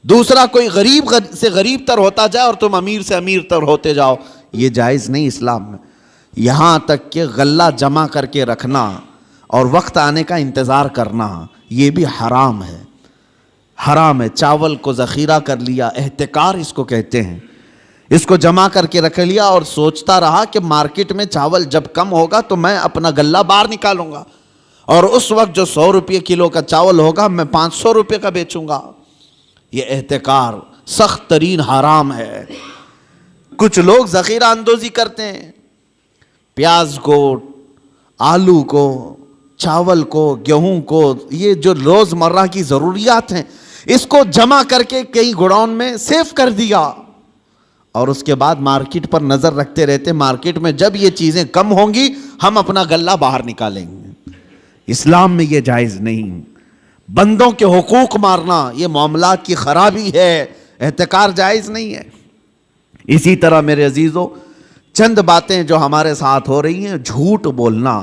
دوسرا کوئی غریب سے غریب تر ہوتا جائے اور تم امیر سے امیر تر ہوتے جاؤ, یہ جائز نہیں اسلام میں. یہاں تک کہ غلہ جمع کر کے رکھنا اور وقت آنے کا انتظار کرنا, یہ بھی حرام ہے. حرام ہے. چاول کو ذخیرہ کر لیا, احتکار اس کو کہتے ہیں, اس کو جمع کر کے رکھ لیا اور سوچتا رہا کہ مارکیٹ میں چاول جب کم ہوگا تو میں اپنا غلہ باہر نکالوں گا, اور اس وقت جو 100 روپے کلو کا چاول ہوگا میں 500 روپے کا بیچوں گا. یہ احتکار سخت ترین حرام ہے. کچھ لوگ ذخیرہ اندوزی کرتے ہیں, پیاز کو, آلو کو, چاول کو, گیہوں کو, یہ جو روز مرہ کی ضروریات ہیں اس کو جمع کر کے کئی گوڈاؤن میں سیف کر دیا, اور اس کے بعد مارکیٹ پر نظر رکھتے رہتے, مارکیٹ میں جب یہ چیزیں کم ہوں گی ہم اپنا غلہ باہر نکالیں گے. اسلام میں یہ جائز نہیں. بندوں کے حقوق مارنا یہ معاملات کی خرابی ہے, احتکار جائز نہیں ہے. اسی طرح میرے عزیزو, چند باتیں جو ہمارے ساتھ ہو رہی ہیں, جھوٹ بولنا.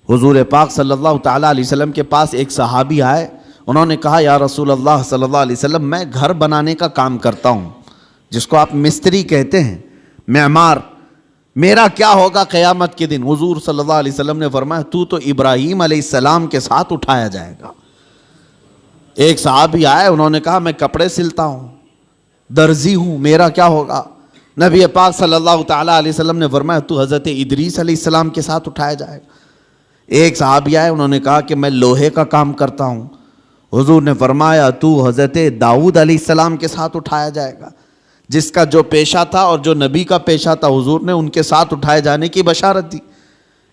حضور پاک صلی اللہ تعالیٰ علیہ وسلم کے پاس ایک صحابی آئے, انہوں نے کہا یا رسول اللہ صلی اللہ علیہ وسلم, میں گھر بنانے کا کام کرتا ہوں, جس کو آپ مستری کہتے ہیں, معمار, میرا کیا ہوگا قیامت کے دن؟ حضور صلی اللہ علیہ وسلم نے فرمایا تو ابراہیم علیہ السلام کے ساتھ اٹھایا جائے گا. ایک صحابی آئے, انہوں نے کہا میں کپڑے سلتا ہوں, درزی ہوں, میرا کیا ہوگا؟ نبی پاک صلی اللہ تعالیٰ علیہ وسلم نے فرمایا تو حضرت ادریس علیہ السلام کے ساتھ اٹھایا جائے گا. ایک صحابی آئے, انہوں نے کہا کہ میں لوہے کا کام کرتا ہوں. حضور نے فرمایا تو حضرت داؤد علیہ السلام کے ساتھ اٹھایا جائے گا، جس کا جو پیشہ تھا اور جو نبی کا پیشہ تھا حضور نے ان کے ساتھ اٹھائے جانے کی بشارت دی۔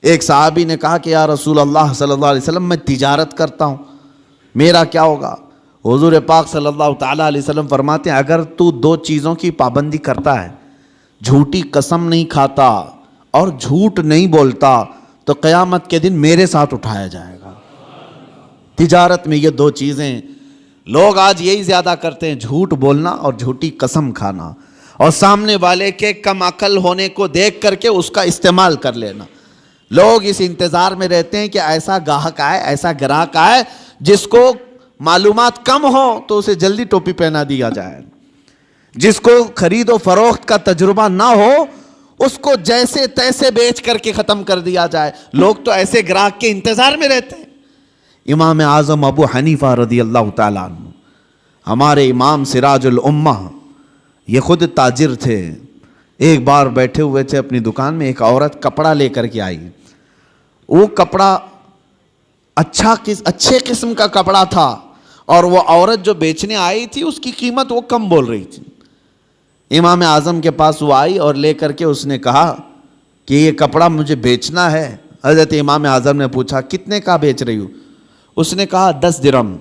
ایک صحابی نے کہا کہ یا رسول اللہ صلی اللہ علیہ وسلم میں تجارت کرتا ہوں، میرا کیا ہوگا؟ حضور پاک صلی اللہ تعالیٰ علیہ وسلم فرماتے ہیں اگر تو دو چیزوں کی پابندی کرتا ہے، جھوٹی قسم نہیں کھاتا اور جھوٹ نہیں بولتا، تو قیامت کے دن میرے ساتھ اٹھایا جائے گا۔ تجارت میں یہ دو چیزیں لوگ آج یہی زیادہ کرتے ہیں، جھوٹ بولنا اور جھوٹی قسم کھانا، اور سامنے والے کے کم عقل ہونے کو دیکھ کر کے اس کا استعمال کر لینا۔ لوگ اس انتظار میں رہتے ہیں کہ ایسا گاہک آئے، ایسا گراہک آئے جس کو معلومات کم ہو تو اسے جلدی ٹوپی پہنا دیا جائے، جس کو خرید و فروخت کا تجربہ نہ ہو اس کو جیسے تیسے بیچ کر کے ختم کر دیا جائے۔ لوگ تو ایسے گراہک کے انتظار میں رہتے ہیں۔ امام اعظم ابو حنیفہ رضی اللہ تعالیٰ عنہ، ہمارے امام سراج الامہ، یہ خود تاجر تھے۔ ایک بار بیٹھے ہوئے تھے اپنی دکان میں، ایک عورت کپڑا لے کر کے آئی۔ وہ کپڑا اچھے قسم کا کپڑا تھا، اور وہ عورت جو بیچنے آئی تھی اس کی قیمت وہ کم بول رہی تھی۔ امام اعظم کے پاس وہ آئی اور لے کر کے اس نے کہا کہ یہ کپڑا مجھے بیچنا ہے۔ حضرت امام اعظم نے پوچھا کتنے کا بیچ رہی ہو؟ اس نے کہا 10 درہم۔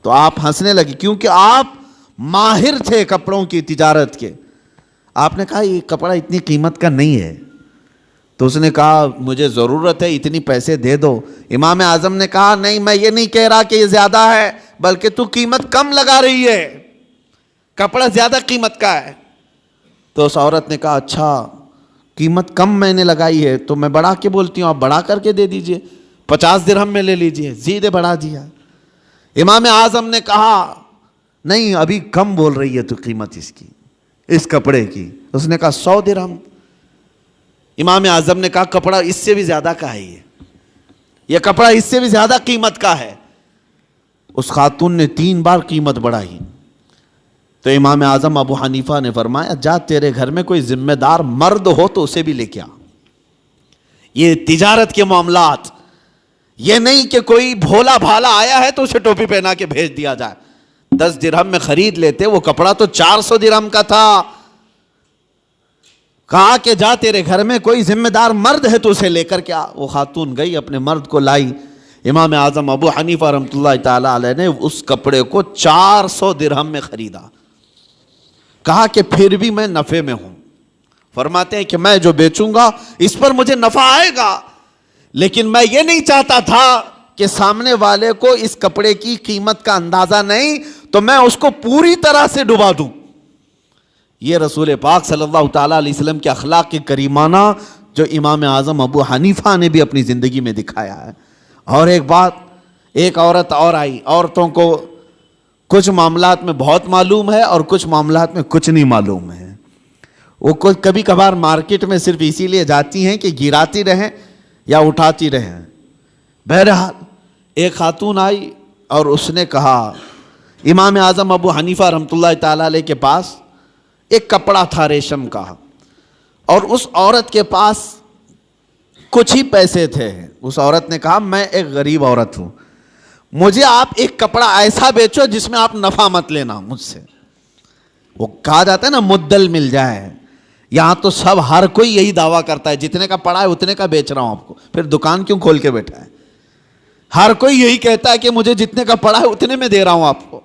تو آپ ہنسنے لگے کیونکہ آپ ماہر تھے کپڑوں کی تجارت کے۔ آپ نے کہا یہ کپڑا اتنی قیمت کا نہیں ہے۔ تو اس نے کہا مجھے ضرورت ہے، اتنی پیسے دے دو۔ امام اعظم نے کہا نہیں، میں یہ نہیں کہہ رہا کہ یہ زیادہ ہے، بلکہ تو قیمت کم لگا رہی ہے، کپڑا زیادہ قیمت کا ہے۔ تو اس عورت نے کہا اچھا قیمت کم میں نے لگائی ہے تو میں بڑھا کے بولتی ہوں، آپ بڑھا کر کے دے دیجئے، 50 درہم میں لے لیجئے۔ زیدے بڑھا دیا۔ امام اعظم نے کہا نہیں ابھی کم بول رہی ہے تو قیمت اس کپڑے کی۔ اس نے کہا 100 درہم۔ امام اعظم نے کہا کپڑا اس سے بھی زیادہ کا ہے، یہ کپڑا اس سے بھی زیادہ قیمت کا ہے۔ اس خاتون نے 3 بار قیمت بڑھائی۔ تو امام اعظم ابو حنیفہ نے فرمایا جا تیرے گھر میں کوئی ذمہ دار مرد ہو تو اسے بھی لے کے آ۔ یہ تجارت کے معاملات، یہ نہیں کہ کوئی بھولا بھالا آیا ہے تو اسے ٹوپی پہنا کے بھیج دیا جائے۔ 10 درہم میں خرید لیتے، وہ کپڑا تو 400 درہم کا تھا۔ کہا کہ جا تیرے گھر میں کوئی ذمہ دار مرد ہے تو اسے لے کر کے آ۔ وہ خاتون گئی، اپنے مرد کو لائی۔ امام اعظم ابو حنیفہ رحمۃ اللہ تعالیٰ علیہ نے اس کپڑے کو 400 درہم میں خریدا۔ کہا کہ پھر بھی میں نفع میں ہوں۔ فرماتے ہیں کہ میں جو بیچوں گا اس پر مجھے نفع آئے گا، لیکن میں یہ نہیں چاہتا تھا کہ سامنے والے کو اس کپڑے کی قیمت کا اندازہ نہیں تو میں اس کو پوری طرح سے ڈبا دوں۔ یہ رسول پاک صلی اللہ تعالیٰ علیہ وسلم کے اخلاق کے کریمانہ جو امام اعظم ابو حنیفہ نے بھی اپنی زندگی میں دکھایا ہے۔ اور ایک بات، ایک عورت اور آئی۔ عورتوں کو کچھ معاملات میں بہت معلوم ہے اور کچھ معاملات میں کچھ نہیں معلوم ہے۔ وہ کبھی کبھار مارکیٹ میں صرف اسی لیے جاتی ہیں کہ گراتی رہیں یا اٹھاتی رہیں۔ بہرحال ایک خاتون آئی اور اس نے کہا امام اعظم ابو حنیفہ رحمۃ اللہ تعالیٰ علیہ کے پاس ایک کپڑا تھا ریشم کا، اور اس عورت کے پاس کچھ ہی پیسے تھے۔ اس عورت نے کہا میں ایک غریب عورت ہوں، مجھے آپ ایک کپڑا ایسا بیچو جس میں آپ نفع مت لینا مجھ سے۔ وہ کہا جاتا ہے نا مدل مل جائے۔ یہاں تو ہر کوئی یہی دعویٰ کرتا ہے جتنے کا پڑا ہے اتنے کا بیچ رہا ہوں آپ کو، پھر دکان کیوں کھول کے بیٹھا ہے؟ ہر کوئی یہی کہتا ہے کہ مجھے جتنے کا پڑا ہے اتنے میں دے رہا ہوں آپ کو۔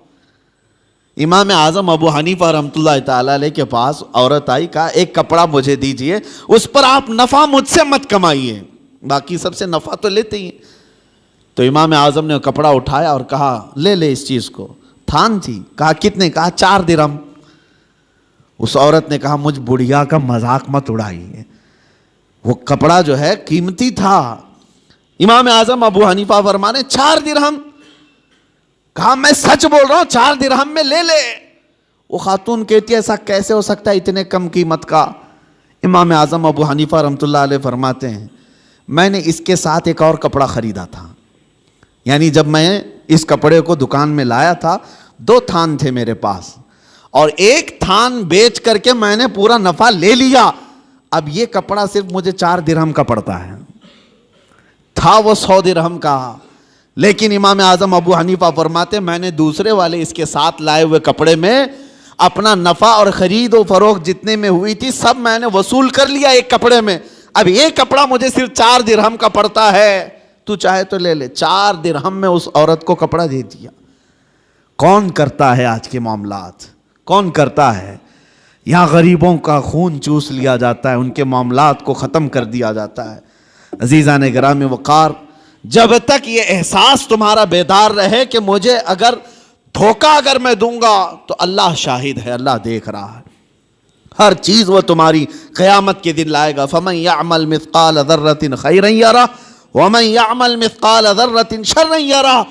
امام اعظم ابو حنیفہ رحمۃ اللہ تعالیٰ علیہ کے پاس عورت آئی، کہا ایک کپڑا مجھے دیجئے، اس پر آپ نفع مجھ سے مت کمائیے، باقی سب سے نفع تو لیتے ہی ہیں۔ تو امام اعظم نے کپڑا اٹھایا اور کہا لے لے اس چیز کو۔ تھان تھی، کہا کتنے؟ کہا 4 درہم۔ اس عورت نے کہا مجھ بڑھیا کا مذاق مت اڑائیے، وہ کپڑا جو ہے قیمتی تھا۔ امام اعظم ابو حنیفہ فرمانے 4 درہم؟ کہا میں سچ بول رہا ہوں، 4 درہم میں لے لے۔ وہ خاتون کہتی ہے ایسا کیسے ہو سکتا ہے اتنے کم قیمت کا؟ امام اعظم ابو حنیفہ رحمۃ اللہ علیہ فرماتے ہیں میں نے اس کے ساتھ ایک اور کپڑا خریدا تھا، یعنی جب میں اس کپڑے کو دکان میں لایا تھا 2 تھان تھے میرے پاس، اور ایک تھان بیچ کر کے میں نے پورا نفع لے لیا۔ اب یہ کپڑا صرف مجھے 4 درہم کا پڑتا ہے، تھا وہ 100 درہم کا، لیکن امام اعظم ابو حنیفہ فرماتے میں نے دوسرے والے اس کے ساتھ لائے ہوئے کپڑے میں اپنا نفع اور خرید و فروخت جتنے میں ہوئی تھی سب میں نے وصول کر لیا ایک کپڑے میں. اب ایک کپڑا مجھے صرف 4 درہم کا پڑتا ہے, تو چاہے تو لے لے. 4 درہم میں اس عورت کو کپڑا دے دیا. کون کرتا ہے آج کے معاملات؟ کون کرتا ہے؟ یہاں غریبوں کا خون چوس لیا جاتا ہے, ان کے معاملات کو ختم کر دیا جاتا ہے. عزیزان گرامی وقار, جب تک یہ احساس تمہارا بیدار رہے کہ مجھے اگر دھوکہ اگر میں دوں گا تو اللہ شاہد ہے, اللہ دیکھ رہا ہے, ہر چیز وہ تمہاری قیامت کے دن لائے گا. فَمَنْ يَعْمَلْ مِثْقَالَ ذَرَّةٍ خَيْرًا يَرَهُ وَمَنْ يَعْمَلْ مِثْقَالَ ذَرَّةٍ شَرًّا يَرَهُ.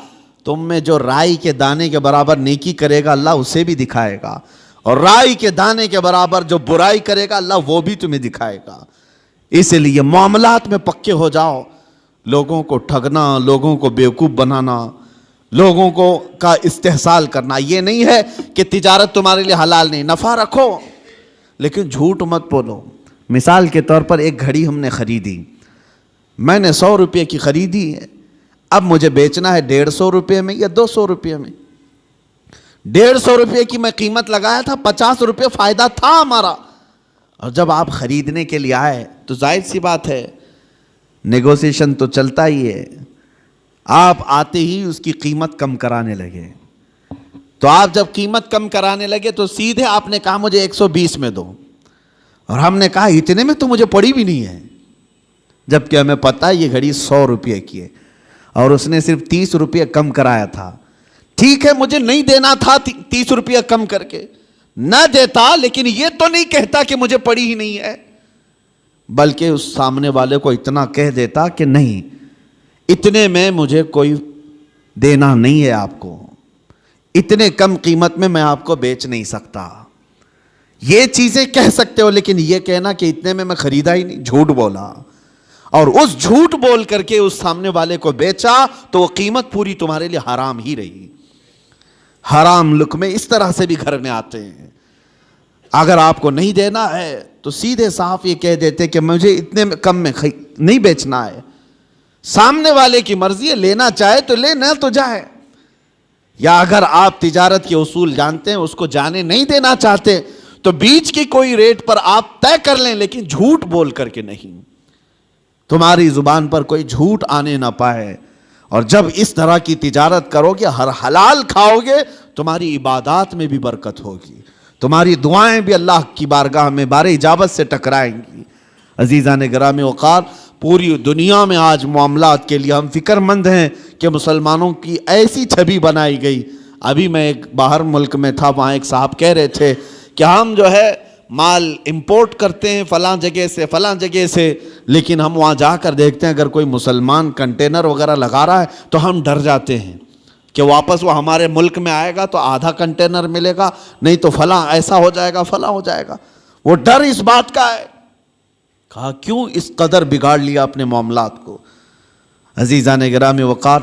تم میں جو رائی کے دانے کے برابر نیکی کرے گا اللہ اسے بھی دکھائے گا, اور رائی کے دانے کے برابر جو برائی کرے گا اللہ وہ بھی تمہیں دکھائے گا. اس لیے معاملات میں پکے ہو جاؤ. لوگوں کو ٹھگنا, لوگوں کو بیوقوف بنانا, لوگوں کو کا استحصال کرنا, یہ نہیں ہے کہ تجارت تمہارے لیے حلال نہیں, نفع رکھو لیکن جھوٹ مت بولو. مثال کے طور پر ایک گھڑی ہم نے خریدی, میں نے 100 روپے کی خریدی ہے, اب مجھے بیچنا ہے 150 روپے میں یا 200 روپے میں. 150 روپے کی میں قیمت لگایا تھا, 50 روپے فائدہ تھا ہمارا. اور جب آپ خریدنے کے لیے آئے تو ظاہر سی بات ہے نیگوسیشن تو چلتا ہی ہے. آپ آتے ہی اس کی قیمت کم کرانے لگے, تو آپ جب قیمت کم کرانے لگے تو سیدھے آپ نے کہا مجھے 120 میں دو, اور ہم نے کہا اتنے میں تو مجھے پڑی بھی نہیں ہے, جبکہ ہمیں پتہ ہے یہ گھڑی 100 روپے کی ہے اور اس نے صرف 30 روپے کم کرایا تھا. ٹھیک ہے مجھے نہیں دینا تھا 30 روپے کم کر کے, نہ دیتا, لیکن یہ تو نہیں کہتا کہ مجھے پڑی ہی نہیں ہے, بلکہ اس سامنے والے کو اتنا کہہ دیتا کہ نہیں اتنے میں مجھے کوئی دینا نہیں ہے آپ کو, اتنے کم قیمت میں آپ کو بیچ نہیں سکتا. یہ چیزیں کہہ سکتے ہو, لیکن یہ کہنا کہ اتنے میں خریدا ہی نہیں, جھوٹ بولا, اور اس جھوٹ بول کر کے اس سامنے والے کو بیچا تو وہ قیمت پوری تمہارے لیے حرام ہی رہی. حرام لقمے اس طرح سے بھی گھر میں آتے ہیں. اگر آپ کو نہیں دینا ہے تو سیدھے صاف یہ کہہ دیتے کہ مجھے اتنے کم میں نہیں بیچنا ہے. سامنے والے کی مرضی ہے, لینا چاہے تو لے, نہ تو جائے. یا اگر آپ تجارت کے اصول جانتے ہیں, اس کو جانے نہیں دینا چاہتے, تو بیچ کی کوئی ریٹ پر آپ طے کر لیں, لیکن جھوٹ بول کر کے نہیں. تمہاری زبان پر کوئی جھوٹ آنے نہ پائے. اور جب اس طرح کی تجارت کرو گے, ہر حلال کھاؤ گے, تمہاری عبادات میں بھی برکت ہوگی, تمہاری دعائیں بھی اللہ کی بارگاہ میں بار اجابت سے ٹکرائیں گی. عزیزان گرامی وقار, پوری دنیا میں آج معاملات کے لیے ہم فکر مند ہیں کہ مسلمانوں کی ایسی چھبی بنائی گئی. ابھی میں ایک باہر ملک میں تھا, وہاں ایک صاحب کہہ رہے تھے کہ ہم جو ہے مال امپورٹ کرتے ہیں فلاں جگہ سے, لیکن ہم وہاں جا کر دیکھتے ہیں اگر کوئی مسلمان کنٹینر وغیرہ لگا رہا ہے تو ہم ڈر جاتے ہیں کہ واپس وہ ہمارے ملک میں آئے گا تو آدھا کنٹینر ملے گا, نہیں تو فلاں ایسا ہو جائے گا, فلاں ہو جائے گا. وہ ڈر اس بات کا ہے. کہا کیوں اس قدر بگاڑ لیا اپنے معاملات کو. عزیزان گرامی وقار,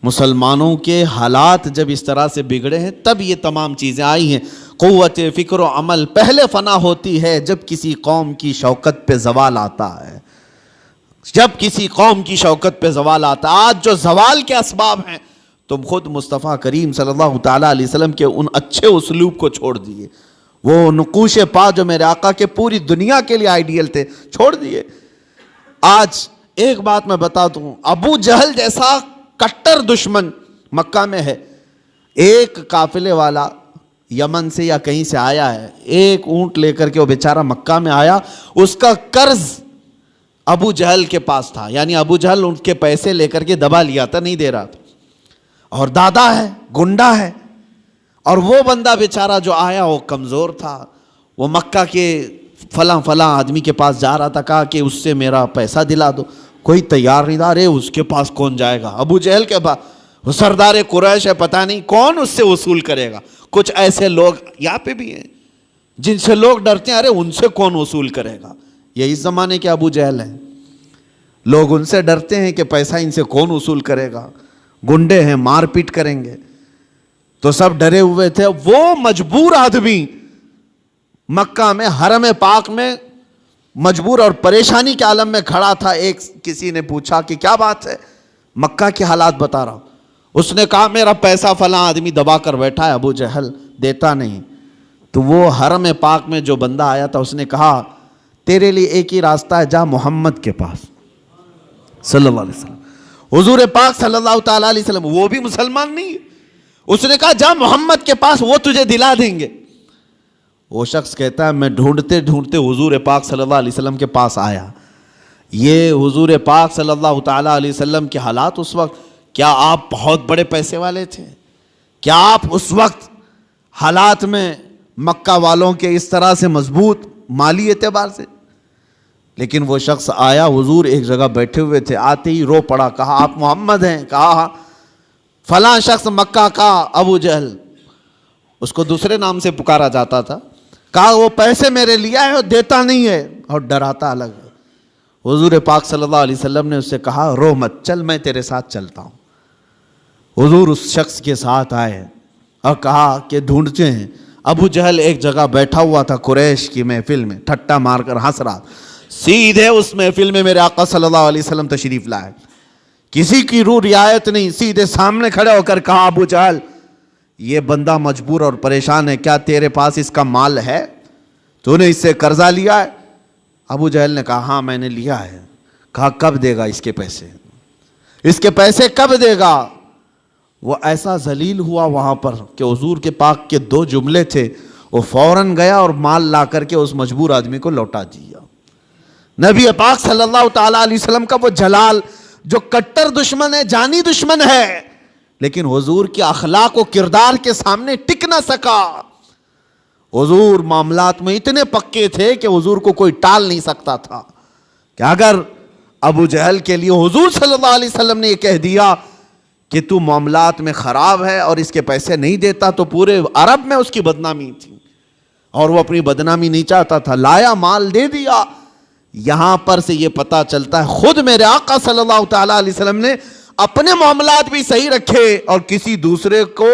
مسلمانوں کے حالات جب اس طرح سے بگڑے ہیں تب یہ تمام چیزیں آئی ہیں. قوت فکر و عمل پہلے فنا ہوتی ہے جب کسی قوم کی شوکت پہ زوال آتا ہے, جب کسی قوم کی شوکت پہ زوال آتا ہے. آج جو زوال کے اسباب ہیں, تم خود مصطفیٰ کریم صلی اللہ تعالیٰ علیہ وسلم کے ان اچھے اسلوب کو چھوڑ دیے, وہ نقوش پا جو میرے آقا کے پوری دنیا کے لیے آئیڈیل تھے, چھوڑ دیے. آج ایک بات میں بتا دوں, ابو جہل جیسا کٹر دشمن مکہ میں ہے. ایک قافلے والا یمن سے یا کہیں سے آیا ہے, ایک اونٹ لے کر کے وہ بیچارہ مکہ میں آیا, اس کا قرض ابو جہل کے پاس تھا, یعنی ابو جہل ان کے پیسے لے کر کے دبا لیا تھا, نہیں دے رہا تھا, اور دادا ہے, گنڈا ہے. اور وہ بندہ بیچارہ جو آیا وہ کمزور تھا, وہ مکہ کے فلاں آدمی کے پاس جا رہا تھا, کہا کہ اس سے میرا پیسہ دلا دو. کوئی تیار نہیں تھا. ارے اس کے پاس کون جائے گا, ابو جہل کے پاس, وہ سردار قریش ہے, پتہ نہیں کون اس سے وصول کرے گا. کچھ ایسے لوگ یہاں پہ بھی ہیں جن سے لوگ ڈرتے ہیں, ارے ان سے کون وصول کرے گا. یہ اس زمانے کے ابو جہل ہیں, لوگ ان سے ڈرتے ہیں کہ پیسہ ان سے کون وصول کرے گا, گنڈے ہیں, مار پیٹ کریں گے. تو سب ڈرے ہوئے تھے. وہ مجبور آدمی مکہ میں حرم پاک میں مجبور اور پریشانی کے عالم میں کھڑا تھا. ایک کسی نے پوچھا کہ کیا بات ہے, مکہ کے حالات بتا رہا ہوں. اس نے کہا میرا پیسہ فلاں آدمی دبا کر بیٹھا ہے، ابو جہل دیتا نہیں. تو وہ حرم پاک میں جو بندہ آیا تھا اس نے کہا تیرے لیے ایک ہی راستہ ہے، جا محمد کے پاس صلی اللہ علیہ وسلم. حضور پاک صلی اللہ تعالیٰ علیہ وسلم، وہ بھی مسلمان نہیں ہے، اس نے کہا جا محمد کے پاس، وہ تجھے دلا دیں گے. وہ شخص کہتا ہے میں ڈھونڈتے ڈھونڈتے حضور پاک صلی اللہ علیہ وسلم کے پاس آیا. یہ حضور پاک صلی اللہ تعالیٰ علیہ وسلم کے حالات اس وقت، کیا آپ بہت بڑے پیسے والے تھے؟ کیا آپ اس وقت حالات میں مکہ والوں کے اس طرح سے مضبوط مالی اعتبار سے؟ لیکن وہ شخص آیا، حضور ایک جگہ بیٹھے ہوئے تھے، آتے ہی رو پڑا، کہا آپ محمد ہیں؟ کہا فلاں شخص مکہ کا ابو جہل، اس کو دوسرے نام سے پکارا جاتا تھا. کہا وہ پیسے میرے لیا ہے اور دیتا نہیں ہے اور ڈراتا الگ ہے. حضور پاک صلی اللہ علیہ وسلم نے اس سے کہا رو مت، چل میں تیرے ساتھ چلتا ہوں. حضور اس شخص کے ساتھ آئے اور کہا کہ ڈھونڈتے ہیں. ابو جہل ایک جگہ بیٹھا ہوا تھا قریش کی محفل میں، ٹھٹا مار کر ہنس رہا. سیدھے اس محفل میں میرے آقا صلی اللہ علیہ وسلم تشریف لائے، کسی کی روح رعایت نہیں، سیدھے سامنے کھڑے ہو کر کہا ابو جہل یہ بندہ مجبور اور پریشان ہے، کیا تیرے پاس اس کا مال ہے؟ تو نے اس سے قرضہ لیا ہے؟ ابو جہل نے کہا ہاں میں نے لیا ہے. کہا کب دے گا اس کے پیسے؟ اس کے پیسے کب دے گا؟ وہ ایسا ذلیل ہوا وہاں پر کہ حضور کے پاک کے 2 جملے تھے، وہ فوراً گیا اور مال لا کر کے اس مجبور آدمی کو لوٹا دیا. نبی پاک صلی اللہ تعالیٰ علیہ وسلم کا وہ جلال جو کٹر دشمن ہے، جانی دشمن ہے، لیکن حضور کے اخلاق و کردار کے سامنے ٹک نہ سکا. حضور معاملات میں اتنے پکے تھے کہ حضور کو کوئی ٹال نہیں سکتا تھا. کہ اگر ابو جہل کے لیے حضور صلی اللہ علیہ وسلم نے یہ کہہ دیا کہ تو معاملات میں خراب ہے اور اس کے پیسے نہیں دیتا، تو پورے عرب میں اس کی بدنامی تھی اور وہ اپنی بدنامی نہیں چاہتا تھا. لایا، مال دے دیا. یہاں پر سے یہ پتا چلتا ہے خود میرے آقا صلی اللہ تعالیٰ علیہ وسلم نے اپنے معاملات بھی صحیح رکھے اور کسی دوسرے کو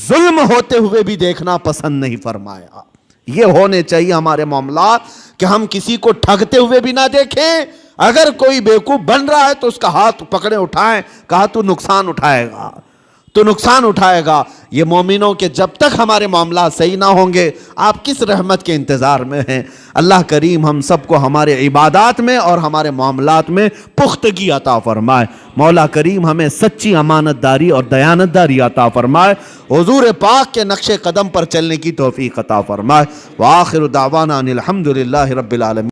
ظلم ہوتے ہوئے بھی دیکھنا پسند نہیں فرمایا. یہ ہونے چاہیے ہمارے معاملات کہ ہم کسی کو ٹھگتے ہوئے بھی نہ دیکھیں. اگر کوئی بیوقوف بن رہا ہے تو اس کا ہاتھ پکڑے اٹھائیں، کہا تو نقصان اٹھائے گا، تو نقصان اٹھائے گا. یہ مومنوں کے جب تک ہمارے معاملات صحیح نہ ہوں گے، آپ کس رحمت کے انتظار میں ہیں؟ اللہ کریم ہم سب کو ہمارے عبادات میں اور ہمارے معاملات میں پختگی عطا فرمائے. مولا کریم ہمیں سچی امانت داری اور دیانت داری عطا فرمائے. حضور پاک کے نقش قدم پر چلنے کی توفیق عطا فرمائے. وآخر دعوانا ان الحمد للہ رب العالمین.